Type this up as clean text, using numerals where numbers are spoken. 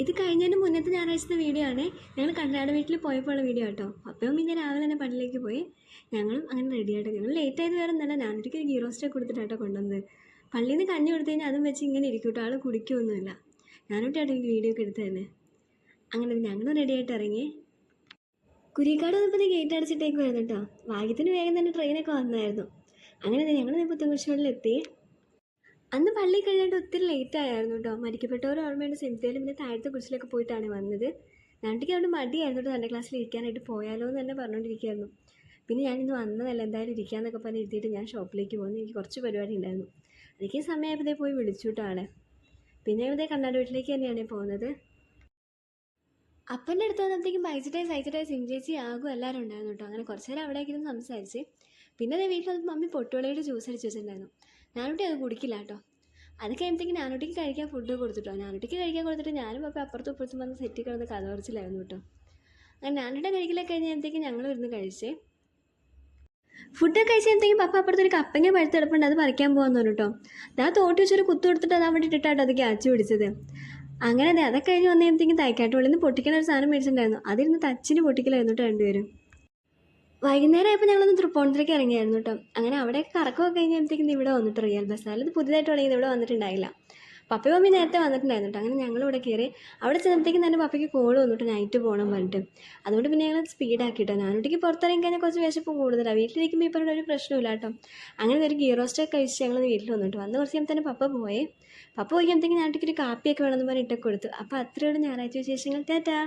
ഇത് കഴിഞ്ഞതിന് മുന്നത്തെ ഞായറാഴ്ചത്തെ വീഡിയോ ആണ്. ഞങ്ങൾ കണ്ടാട് വീട്ടിൽ പോയപ്പോഴുള്ള വീഡിയോ കേട്ടോ. അപ്പം പിന്നെ രാവിലെ തന്നെ പള്ളിയിലേക്ക് പോയി. ഞങ്ങളും അങ്ങനെ റെഡി ആയിട്ട് ഞങ്ങൾ ലേറ്റ് ആയത് വേറെ ഒന്നല്ല, ഞാനൊരിക്കൽ ഗീ റോസ്റ്റൊക്കെ കൊടുത്തിട്ടാട്ടോ കൊണ്ടുവന്നത്. പള്ളിയിൽ നിന്ന് കഞ്ഞി കൊടുത്തു കഴിഞ്ഞാൽ അതും വെച്ച് ഇങ്ങനെ ഇരിക്കും കേട്ടോ, ആൾ കുടിക്കുകയൊന്നുമില്ല. ഞാനോട്ടായിട്ട് എനിക്ക് വീഡിയോ ഒക്കെ എടുത്ത് തന്നെ. അങ്ങനെ ഞങ്ങളും റെഡി ആയിട്ട് ഇറങ്ങി. കുരിക്കാട് വന്നപ്പോൾ ഗേറ്റ് അടച്ചിട്ടേക്ക് വരുന്നു കേട്ടോ. ഭാഗ്യത്തിന് വേഗം തന്നെ ട്രെയിനൊക്കെ വന്നായിരുന്നു. അങ്ങനെ ഞങ്ങൾ പുത്തൻകുരിശുകളിലെത്തി. അന്ന് പള്ളി കഴിഞ്ഞിട്ട് ഒത്തിരി ലേറ്റ് ആയിരുന്നു കേട്ടോ. മരിക്കപ്പെട്ടവർ ഓർമ്മയുണ്ട് സെമിത്തേലും പിന്നെ താഴത്തെ കുരിശിലൊക്കെ പോയിട്ടാണ് വന്നത്. ഞാനിക്ക് അവിടെ മടിയായിരുന്നു കേട്ടോ, സൺഡേ ക്ലാസ്സിൽ ഇരിക്കാനായിട്ട് പോയാലോ എന്ന് തന്നെ പറഞ്ഞുകൊണ്ടിരിക്കുകയായിരുന്നു. പിന്നെ ഞാനിന്ന് വന്നതല്ല, എന്തായാലും ഇരിക്കാമെന്നൊക്കെ പറഞ്ഞ് ഇരുത്തിയിട്ട് ഞാൻ ഷോപ്പിലേക്ക് പോകുന്നു. എനിക്ക് കുറച്ച് പരിപാടി ഉണ്ടായിരുന്നു. എനിക്ക് സമയമായപ്പോഴത്തേ പോയി വിളിച്ചു കേട്ടോ ആളെ. പിന്നെ ഇവിടെ കണ്ണാട് വീട്ടിലേക്ക് തന്നെയാണ് പോകുന്നത്. അപ്പൻ്റെ അടുത്ത് വന്നപ്പോഴത്തേക്കും ബൈച്ചിട്ടായി സൈച്ചിട്ടായി സിംചേച്ചി ആകും എല്ലാവരും ഉണ്ടായിരുന്നു കേട്ടോ. അങ്ങനെ കുറച്ച് നേരം അവിടെ ഇരുന്ന് സംസാരിച്ച്. പിന്നെ അതേ വീട്ടിൽ വന്നപ്പോൾ മമ്മി പൊട്ടുവളയുടെ ജ്യൂസ് അടിച്ച് വെച്ചിട്ടുണ്ടായിരുന്നു. ഞാനോട്ടി അത് കുടിക്കില്ല കേട്ടോ. അത് കഴിയുമ്പോഴത്തേക്ക് ഞാനോട്ടിക്ക് കഴിക്കാൻ ഫുഡ് കൊടുത്തിട്ടോ. ഞാനോട്ടിക്ക് കഴിക്കാൻ കൊടുത്തിട്ട് ഞാനും അപ്പോൾ അപ്പുറത്തും ഇപ്പുറത്തും വന്ന് സെറ്റ് കിടന്ന് കഥ പറച്ചിലായിരുന്നു കേട്ടോ. അങ്ങനെ ഞാനോട്ടെ കഴിക്കലൊക്കെ കഴിഞ്ഞപ്പോഴത്തേക്കും ഞങ്ങൾ ഇരുന്ന് കഴിച്ചേ. ഫുഡൊക്കെ കഴിച്ചപ്പോഴത്തേക്കും പപ്പ അപ്പുറത്തൊരു കപ്പങ്ങ പഴുത്തെടുപ്പുണ്ട്, അത് പറിക്കാൻ പോകാമെന്ന് പറഞ്ഞു കേട്ടോ. ഞാൻ തോട്ടി വെച്ചൊരു കുത്തു കൊടുത്തിട്ട് അതാ വേണ്ടി ഇട്ടിട്ടാട്ടോ അത് ക്യാച്ച് പിടിച്ചത്. അങ്ങനെ അതൊക്കെ കഴിഞ്ഞ് വന്നപ്പോഴത്തേക്കും തൈക്കാട്ടുള്ളിൽ നിന്ന് പൊട്ടിക്കണ ഒരു സാധനം മേടിച്ചിട്ടുണ്ടായിരുന്നു. അതിരുന്ന് തച്ചിന് പൊട്ടിക്കലായിരുന്നു കേട്ടോ രണ്ടുപേരും. വൈകുന്നേരം ആയപ്പോൾ ഞങ്ങളൊന്ന് തൃപ്പൂണിത്തുറയ്ക്ക് ഇറങ്ങിയായിരുന്നു കേട്ടോ. അങ്ങനെ അവിടെയൊക്കെ കറക്കമൊക്കെ കഴിഞ്ഞപ്പോഴത്തേക്കും ഇവിടെ വന്നിട്ട് റിയൽ ബസാറിൽ ഇത് പുതിയതായിട്ട് തുടങ്ങിയത് ഇവിടെ വന്നിട്ടുണ്ടായില്ല. പപ്പയും മമ്മി നേരത്തെ വന്നിട്ടുണ്ടായിരുന്നു കേട്ടോ. അങ്ങനെ ഞങ്ങളിവിടെ കയറി. അവിടെ ചെന്നപ്പോഴത്തേക്കും തന്നെ പപ്പയ്ക്ക് കോൾ വന്നിട്ട് നൈറ്റ് പോകണം പറഞ്ഞിട്ട്. അതുകൊണ്ട് പിന്നെ ഞങ്ങൾ സ്പീഡാക്കിയിട്ടോ. ഞാനൊട്ടിക്ക് പുറത്തിറങ്ങി കഴിഞ്ഞാൽ കുറച്ച് വിശപ്പ് കൂടുതലാണ്. വീട്ടിലിരിക്കുമ്പോൾ ഈ പറഞ്ഞ ഒരു പ്രശ്നമില്ല കേട്ടോ. അങ്ങനെ ഒരു ഗീ റോസ്റ്റൊക്കെ കഴിച്ച് ഞങ്ങൾ വീട്ടിൽ വന്നിട്ട് വന്ന് കുറച്ച് കഴിയുമ്പോൾ തന്നെ പപ്പ പോയി. പപ്പ പോയിക്കുമ്പോഴത്തേക്കും ഞാനൊട്ടിക്ക് ഒരു കാപ്പിയൊക്കെ വേണമെന്ന് പറഞ്ഞ് ഇട്ടൊക്കെ കൊടുത്തു. അപ്പോൾ അത്രയോട് ഞായറാഴ്ച വിശേഷങ്ങൾ. ടാറ്റാ.